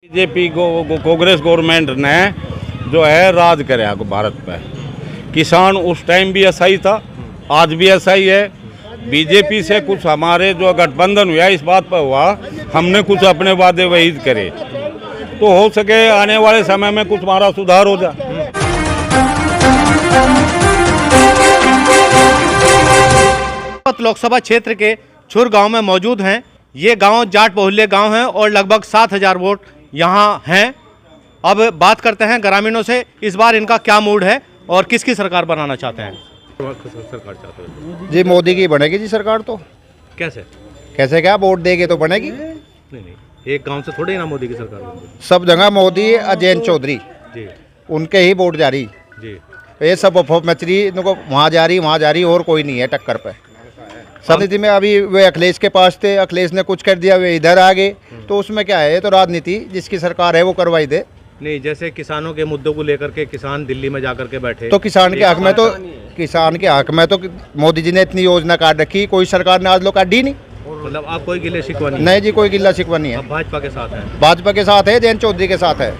BJP को Congress government ने जो है राज कराया भारत पे। किसान उस टाइम भी ऐसा ही था, आज भी ऐसा ही है। बीजेपी से कुछ हमारे जो गठबंधन हुआ इस बात पर हुआ, हमने कुछ अपने वादे वही करे तो हो सके आने वाले समय में कुछ हमारा सुधार हो जाए। लोकसभा क्षेत्र के छुर गांव में मौजूद हैं। ये गांव जाट बहुल्य गांव है और लगभग 7,000 वोट यहाँ हैं। अब बात करते हैं ग्रामीणों से, इस बार इनका क्या मूड है और किसकी सरकार बनाना चाहते हैं। सरकार चाहते हैं जी मोदी की बनेगी जी सरकार। तो कैसे क्या वोट देंगे तो बनेगी। नहीं, एक गांव से थोड़े ना मोदी की सरकार बनेगी। सब जगह मोदी अजय चौधरी जी, उनके ही वोट जारी जी। ये सब मछली इनको वहाँ जा रही और कोई नहीं है टक्कर पे। समिति में अभी वे अखिलेश के पास थे, अखिलेश ने कुछ कर दिया, वे इधर आ गए, तो उसमें क्या है, ये तो राजनीति जिसकी सरकार है वो करवाई दे। नहीं, जैसे किसानों के मुद्दों को लेकर के किसान दिल्ली में जाकर के बैठे, तो किसान के हक में तो मोदी जी ने इतनी योजना काट रखी, कोई सरकार ने आज लोग काटी नहीं। मतलब आप कोई गिले शिकवा नहीं जी, कोई गिल्ला शिकवा नहीं है। भाजपा के साथ है, भाजपा के साथ है, जैन चौधरी के साथ है।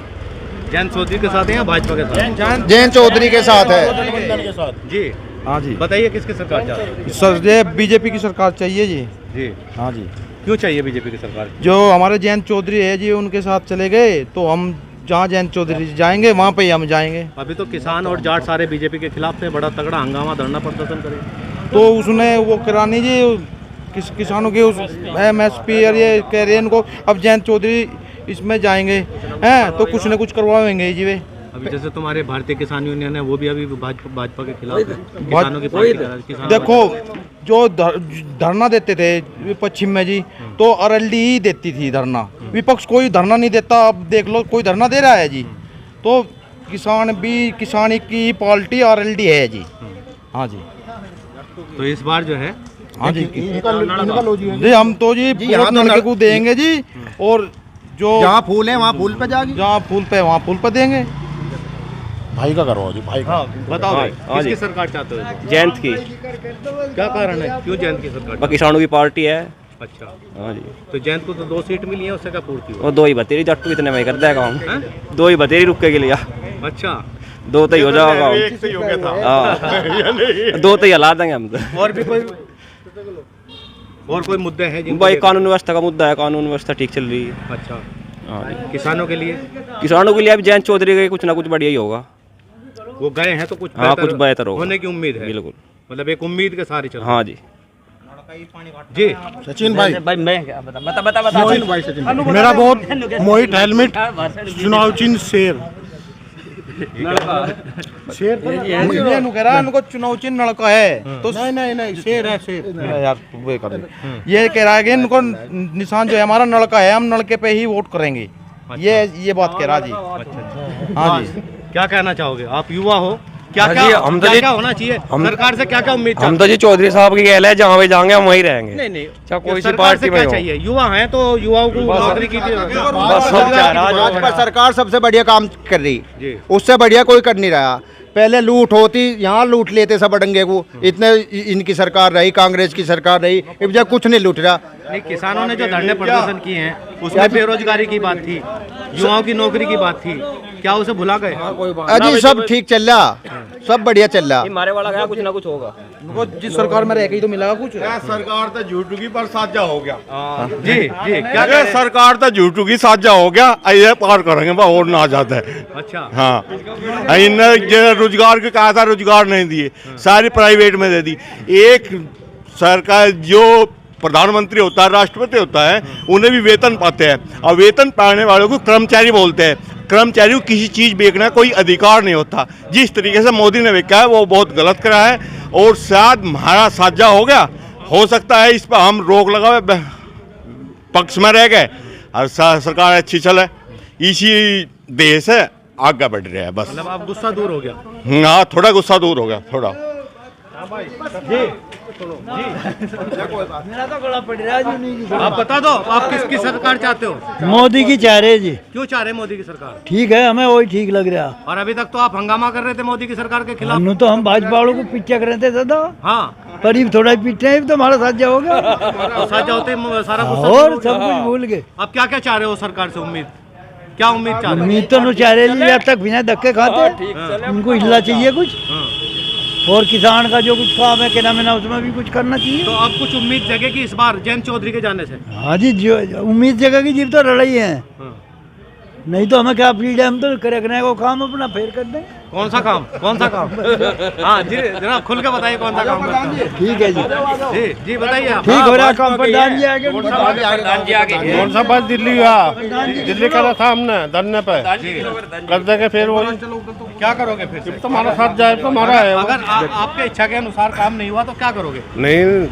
जैन चौधरी के साथ है या भाजपा के साथ? जैन चौधरी के साथ है जी। हाँ जी, बताइए किसकी सरकार चाहते हैं? सर ये बीजेपी की सरकार चाहिए जी। जी, हाँ जी। क्यों चाहिए बीजेपी की सरकार? जो हमारे जयंत चौधरी है जी, उनके साथ चले गए तो हम जहाँ जयंत चौधरी जाएंगे वहाँ पे ही हम जाएंगे। अभी तो किसान और जाट सारे बीजेपी के खिलाफ थे, बड़ा तगड़ा हंगामा धरना प्रदर्शन करे। तो उसने वो करानी जी किसानों के उस MSP और ये कह रहे हैं इनको, अब जयंत चौधरी इसमें जाएंगे हैं तो कुछ न कुछ करवाएंगे जी वे। अभी जैसे तुम्हारे भारतीय किसान यूनियन है वो भी अभी भाजपा के खिलाफ है, किसानों की पार्टी। देखो जो धरना देते थे पश्चिम में जी, तो RLD ही देती थी धरना, विपक्ष कोई धरना नहीं देता। अब देख लो कोई धरना दे रहा है जी, तो किसान की पार्टी RLD है जी। हाँ जी, तो इस बार जो है, हाँ जी जी हम तो जी लड़के को देंगे जी, और जो जहाँ फूल है वहाँ फूल पे जाएगी, जहाँ फूल पे वहाँ फूल पे देंगे। भाई का करवाओ जी, भाई का। हाँ, बताओ भाई, किसकी सरकार चाहते हो? जयंत की। क्या कारण है, क्यों जयंत की सरकार? किसानों की पार्टी है। अच्छा, हाँ जी। तो जयंत को तो 2 सीट मिली है, उससे क्या पूर्ति हो? वो 2 ही बतेरी जट्टू इतने में कर देगा हम। 2 ही बतेरी रुके के लिए। अच्छा, 2 तो ही हो जाएगा। 2 तो ही हला देंगे हम तो। और कोई मुद्दे हैं जिनको भाई कानून व्यवस्था का मुद्दा है, कानून व्यवस्था ठीक चल रही है। अच्छा, हाँ, किसानों के लिए अब जयंत चौधरी का कुछ ना कुछ बढ़िया ही होगा। वो गए हैं तो कुछ हाँ, कुछ बेहतर होगा होने की उम्मीद है। बिल्कुल, मतलब एक उम्मीद के सारे चल। हाँ जी। जी, सचिन भाई, मैं सचिन मेरा बहुत मोहित हेलमेट चुनाव चिन्ह शेर इनको चुनाव चिन्ह नलका है तो नहीं शेर है, शेर यार वे कर दे। ये कह रहा है कि इनको निशान जो है हमारा नलका है, हम नलके पे ही वोट करेंगे। ये बात कह रहा जी। हाँ जी, क्या कहना चाहोगे? आप युवा हो, क्या होना चाहिए सरकार से? क्या उम्मीद? हम तो जी चौधरी साहब की कहले जहाँ भी जाएंगे हम वहीं रहेंगे। नहीं, कोई सी सरकार पार्टी से में क्या चाहिए? युवा हैं तो युवाओं को नौकरी की भाजपा सरकार सबसे बढ़िया काम कर रही, जी। उससे बढ़िया कोई कर नहीं रहा। पहले लूट होती, यहाँ लूट लेते सब अडंगे को, इतने इनकी सरकार रही, कांग्रेस की सरकार रही, अब जब कुछ नहीं लूट रहा। नहीं, किसानों ने जो धरने प्रदर्शन किए हैं उसमें बेरोजगारी की बात थी, युवाओं की नौकरी की बात थी, क्या उसे भुला गए? अजी सब ठीक चल रहा, सब बढ़िया चल रहा। मारे वाला गया, कुछ ना कुछ होगा। जिस सरकार में रह गई तो मिलेगा कुछ। सरकार तो झूठू की पर साझा हो गया। जी जी, क्या अरे सरकार तो झूठू की साझा हो गया, ये पार करेंगे बा और ना जाता है। अच्छा, हाँ, इन्हें रोजगार के कहा था, रोजगार नहीं दिए, सारी प्राइवेट में दे दी। एक सरकार जो प्रधानमंत्री होता है, राष्ट्रपति होता है, उन्हें भी वेतन पाते हैं, और वेतन पाने वालों को कर्मचारी बोलते हैं। कर्मचारी को किसी चीज़ बेचने का कोई अधिकार नहीं होता। जिस तरीके से मोदी ने बेचा है वो बहुत गलत करा है, और शायद हमारा साझा हो गया, हो सकता है इस पर हम रोक लगाए पक्ष में रह गए और सरकार अच्छी चले, इसी देश है आगे बढ़ रहा है। बस मतलब आप गुस्सा दूर हो गया? हाँ, थोड़ा गुस्सा दूर हो गया, थोड़ा। आप बता दो, आप किसकी सरकार चाहते हो? मोदी की चाह रहे जी। क्यों चाह रहे मोदी की सरकार? ठीक है, हमें वही ठीक लग रहा। और अभी तक तो आप हंगामा कर रहे थे मोदी की सरकार के खिलाफ। तो हम भाजपा वालों को पीछे कर रहे थे दादा। हाँ, पर थोड़ा पीछे तो हमारा साथ जाओगे साझा होते सारा कुछ और सब कुछ भूल गए। आप क्या क्या चाह रहे हो सरकार से? उम्मीद क्या उम्मीद चाह रहे हैं? उम्मीद तो नहीं चाह रहे जी, जब तक बिना धक्के खाते उनको हिलना चाहिए कुछ, और किसान का जो कुछ काम है क्या नाम उसमें भी कुछ करना चाहिए। तो अब कुछ उम्मीद जगेगी इस बार जयंत चौधरी के जाने से? हाँ जी, जो उम्मीद जगह की जीव तो लड़ाई है, नहीं तो हमें क्या फ्रीडम, हम तो करने को काम अपना फेर कर दें। कौन सा काम? कौन सा काम? हाँ जी, जनाब खुल के बताइए कौन सा काम करते हैं? ठीक है जी, जी जी बताइए आप। ठीक हो रहा काम। प्रधान जी आगे, कौन सा बस दिल्ली दिल्ली का था हमने धरने पे कर देंगे, फिर वो क्या करोगे फिर से? तुम्हारा साथ जाए तो हमारा है। अगर आपके इच्छा के अनुसार काम नहीं हुआ तो क्या करोगे? नहीं,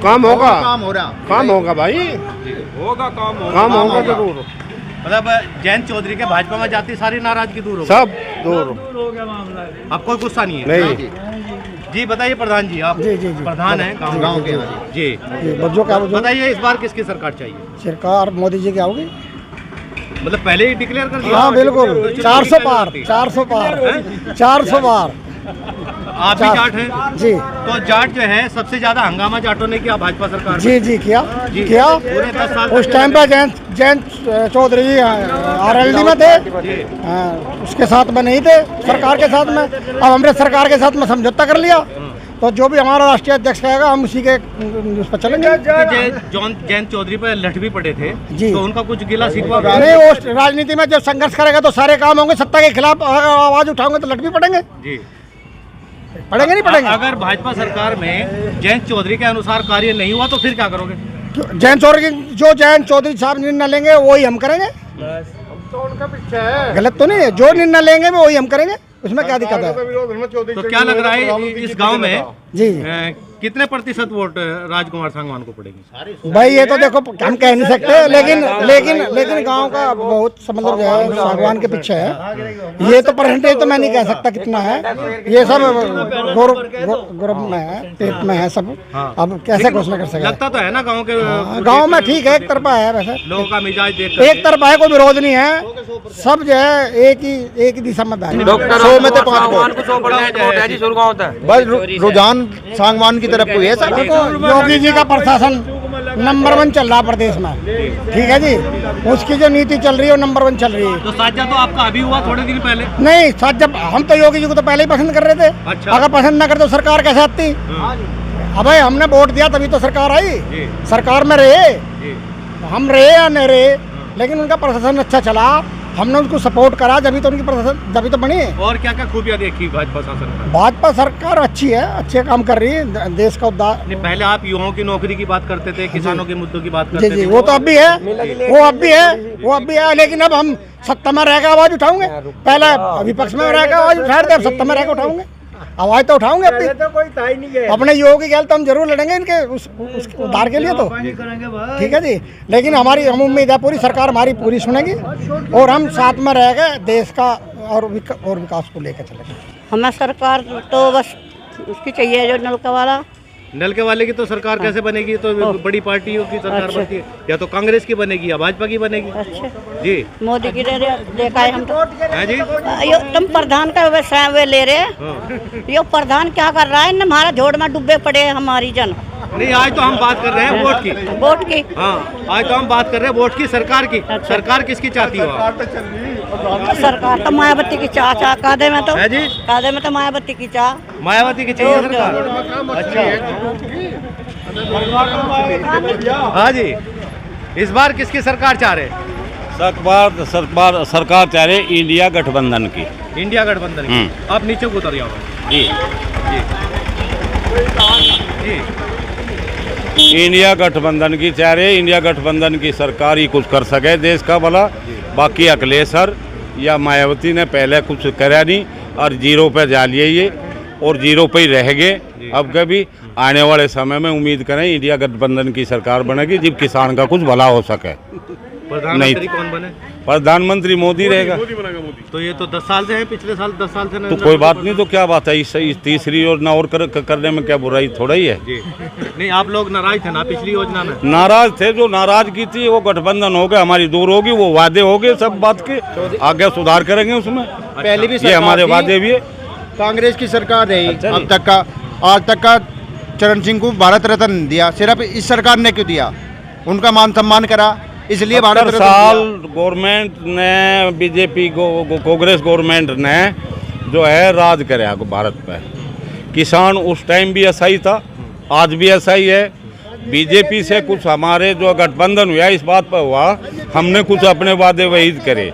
काम होगा, काम हो रहा, काम होगा भाई, होगा काम होगा जरूर। मतलब जयंत चौधरी के भाजपा में जाती सारी नाराजगी दूर होगी, सब दूर। अब कोई गुस्सा नहीं है? नहीं जी बताइए प्रधान जी, आप प्रधान हैं गांव के। जी बच्चों क्या बताइए इस बार किसकी सरकार चाहिए? सरकार मोदी जी की आओगी। मतलब पहले ही डिक्लेयर कर दिया? हाँ बिल्कुल, 400 पार, 400 पार, 400 पार। आप भी जाट हैं जी, तो जाट जो है सबसे ज्यादा हंगामा जाटों ने किया भाजपा सरकार में। जी जी किया जी। किया। पूरे 10 साल उस टाइम पे जयंत चौधरी जी RLD में थे, उसके साथ में नहीं थे सरकार के साथ में। अब हमने सरकार के साथ में समझौता कर लिया, तो जो भी हमारा राष्ट्रीय अध्यक्ष कहेगा हम उसी के उस पर चलेंगे। जयंत चौधरी पर लठ भी पड़े थे जी, तो उनका कुछ गिला शिकवा नहीं, वो राजनीति में जब संघर्ष करेगा तो सारे काम होंगे। सत्ता के खिलाफ आवाज उठाओगे तो लठ भी पड़ेंगे, जी पड़ेंगे नहीं पड़ेंगे। अगर भाजपा सरकार में जयंत चौधरी के अनुसार कार्य नहीं हुआ तो फिर क्या करोगे? जयंत चौधरी साहब निर्णय लेंगे वही हम करेंगे, तो उनका पीछे है, गलत तो नहीं है। जो निर्णय लेंगे वही हम करेंगे, उसमें क्या दिक्कत है? तो क्या लग रहा है इस गांव में जी कितने प्रतिशत वोट राजकुमार सांगवान को पड़ेगी? भाई ये तो देखो हम कह नहीं सकते, लेकिन गांव का बहुत मतलब जो है सागवान के पीछे है। ये तो परसेंटेज तो मैं नहीं कह सकता कितना है, ये सब गौरव में है, पेट में है सब। अब कैसे घोषणा कर सकते? लगता तो है ना गांव के गांव में ठीक है, एक तरफा है, वैसे लोगों का मिजाज देख एक तरफा है, कोई विरोध नहीं है, सब जो है एक ही दिशा में बैठे। 100 में तो 5 बस रुझान सांगवान की तरफ को है सर। योगी जी का प्रशासन नंबर 1 चल रहा प्रदेश में, ठीक है जी। उसकी जो नीति चल रही है वो नंबर 1 चल रही है। तो साझा तो आपका अभी हुआ थोड़े दिन पहले? नहीं साथ, जब हम तो योगी जी को तो पहले ही पसंद कर रहे थे। अच्छा। अगर पसंद न करते तो सरकार कैसे आती? अब हमने वोट दिया तभी तो सरकार आई, सरकार में रहे, हम रहे या नहीं रहे, लेकिन उनका प्रशासन अच्छा चला, हमने उनको सपोर्ट करा, जब तो उनकी प्रशासन जब तो बनी। और क्या क्या खूबियां देखी भाजपा शासन में? भाजपा सरकार अच्छी है, अच्छे काम कर रही है, देश का उद्धार। नहीं, पहले आप युवाओं की नौकरी की बात करते थे, किसानों के मुद्दों की बात जी करते जी, थे। वो तो अब भी है, वो अब भी है, लेकिन अब हम सत्ता में रह के आवाज उठाऊंगे। पहले विपक्ष में रह के आवाज उठा रहे थे, अब सत्ता में रह के उठाऊंगे, आवाज तो उठाऊंगे। अब तो कोई था ही नहीं है। अपने युवाओं की गैल तो हम जरूर लड़ेंगे इनके उस उद्धार के लिए, तो ठीक है जी। लेकिन हम उम्मीद है पूरी सरकार हमारी पूरी सुनेगी, और हम साथ में रह के देश का और विकास को लेकर चलेंगे। हमें सरकार तो बस उसकी चाहिए जो नलका वाला। नलके वाले की तो सरकार कैसे बनेगी? तो बड़ी पार्टियों की सरकार बनती है, या तो कांग्रेस की बनेगी या भाजपा की बनेगी। अच्छा जी मोदी की देखा है हम तो। है जी। यो तुम प्रधान का वे ले रहे, यो प्रधान क्या कर रहा है? हमारा झोड़ में डूबे पड़े हैं हमारी जन। नहीं, आज तो हम बात कर रहे हैं वोट की। वोट की? हाँ, आज तो हम बात कर रहे हैं वोट की, सरकार की। सरकार किसकी चाहती हो आप? सरकार तो मायावती की चाह कादे में तो है जी, कादे में तो मायावती की चाह, मायावती की चाहिए सरकार। अच्छा हाँ जी, इस बार किसकी सरकार चाह रहे? सरकार चाह रहे इंडिया गठबंधन की। इंडिया गठबंधन की। आप नीचे को उतर जाओ। जी जी इंडिया गठबंधन की चाह रहे, इंडिया गठबंधन की सरकार ही कुछ कर सके देश का भला। बाकी अखिलेश सर या मायावती ने पहले कुछ करा नहीं, और जीरो पे जा लिए ये, और जीरो पे ही रह गए। अब कभी आने वाले समय में उम्मीद करें इंडिया गठबंधन की सरकार बनेगी, जब किसान का कुछ भला हो सके। प्रधानमंत्री कौन बने? प्रधानमंत्री मोदी रहेगा। तो ये तो 10 साल से है, पिछले साल 10 साल से तो कोई बात नहीं, तो क्या बात है, इस तीसरी योजना और करने में क्या बुराई थोड़ा ही है। जी नहीं, आप लोग नाराज थे ना पिछली योजना में? नाराज थे, जो नाराजगी थी वो गठबंधन हो गया, हमारी दूर होगी, वो वादे हो गए सब बात के, आगे सुधार करेंगे उसमें। पहले भी ये हमारे वादे भी है। कांग्रेस की सरकार रही अब तक का, आज तक का चरण सिंह को भारत रत्न दिया, सिर्फ इस सरकार ने क्यों दिया? उनका मान सम्मान करा, इसलिए 70 साल गवर्नमेंट ने बीजेपी कांग्रेस गवर्नमेंट ने जो है राज कराया भारत पे। किसान उस टाइम भी ऐसा ही था, आज भी ऐसा ही है। बीजेपी से कुछ हमारे जो गठबंधन हुआ इस बात पर हुआ, हमने कुछ अपने वादे वहीद करे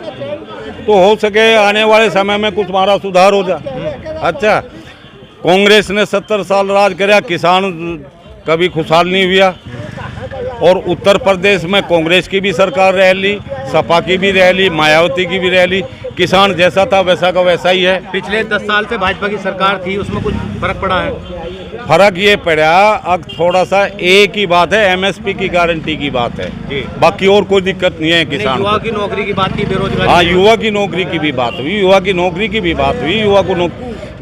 तो हो सके आने वाले समय में कुछ हमारा सुधार हो जाए। अच्छा, कांग्रेस ने 70 साल राज कराया, किसान कभी खुशहाल नहीं हुआ। और उत्तर प्रदेश में कांग्रेस की भी सरकार रह ली, सपा की भी रह ली, मायावती की भी रह ली, किसान जैसा था वैसा का वैसा ही है। पिछले 10 साल से भाजपा की सरकार थी, उसमें कुछ फर्क पड़ा है? फर्क ये पड़ा, अब थोड़ा सा एक ही बात है, एमएसपी की गारंटी की बात है, बाकी और कोई दिक्कत नहीं है किसान। युवा की नौकरी की बात की, बेरोजगारी। हाँ, युवा की नौकरी की भी बात हुई, युवा की नौकरी की भी बात हुई। युवा को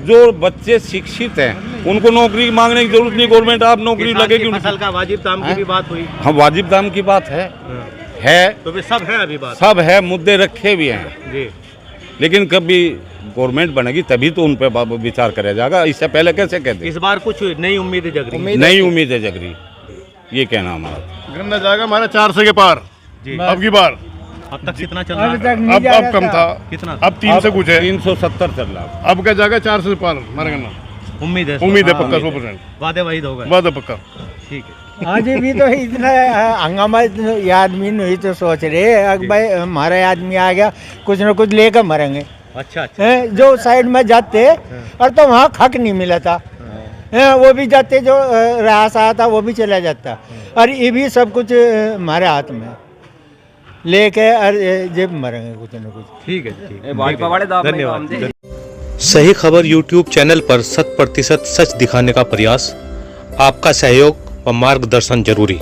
जो बच्चे शिक्षित हैं उनको नौकरी मांगने की जरूरत नहीं, गवर्नमेंट आप नौकरी लगेगी। फसल का वाजिब दाम की भी बात हुई। हाँ, वाजिब दाम की बात है तो फिर सब है, अभी बात सब है, मुद्दे रखे भी हैं जी। लेकिन कभी गवर्नमेंट बनेगी तभी तो उन पर विचार करा जाएगा, इससे पहले कैसे कहते? इस बार कुछ नई उम्मीदें जग रही, नई उम्मीदें जग रही, ये कहना हमारा। गन्ना जाएगा हमारा 400 के पार अब की बार। अब तक कितना चल रहा है? अब कम था, कितना? अब 300 कुछ है, 370 चल रहा है। अब क्या जाएगा 400 से पार हमारा गन्ना। उम्मीद है पक्का 100%। वादे वही होगा। वादा पक्का। ठीक है। आज भी तो इतना हंगामा, ये आदमी नहीं तो सोच रहे अब भाई हमारा आदमी आ गया, कुछ न कुछ लेकर मरेंगे। अच्छा अच्छा। जो साइड में जाते और तो वहाँ हक नहीं मिला था, वो भी जाते, जो रास आया था वो भी चला जाता, और ये भी सब कुछ हमारे हाथ में लेके और जब मरेंगे कुछ न कुछ। ठीक है, ठीक है। भाजपा वाले दाम में धन्यवाद। काम दे। सही खबर यूट्यूब चैनल पर 100% सच दिखाने का प्रयास, आपका सहयोग व मार्गदर्शन जरूरी।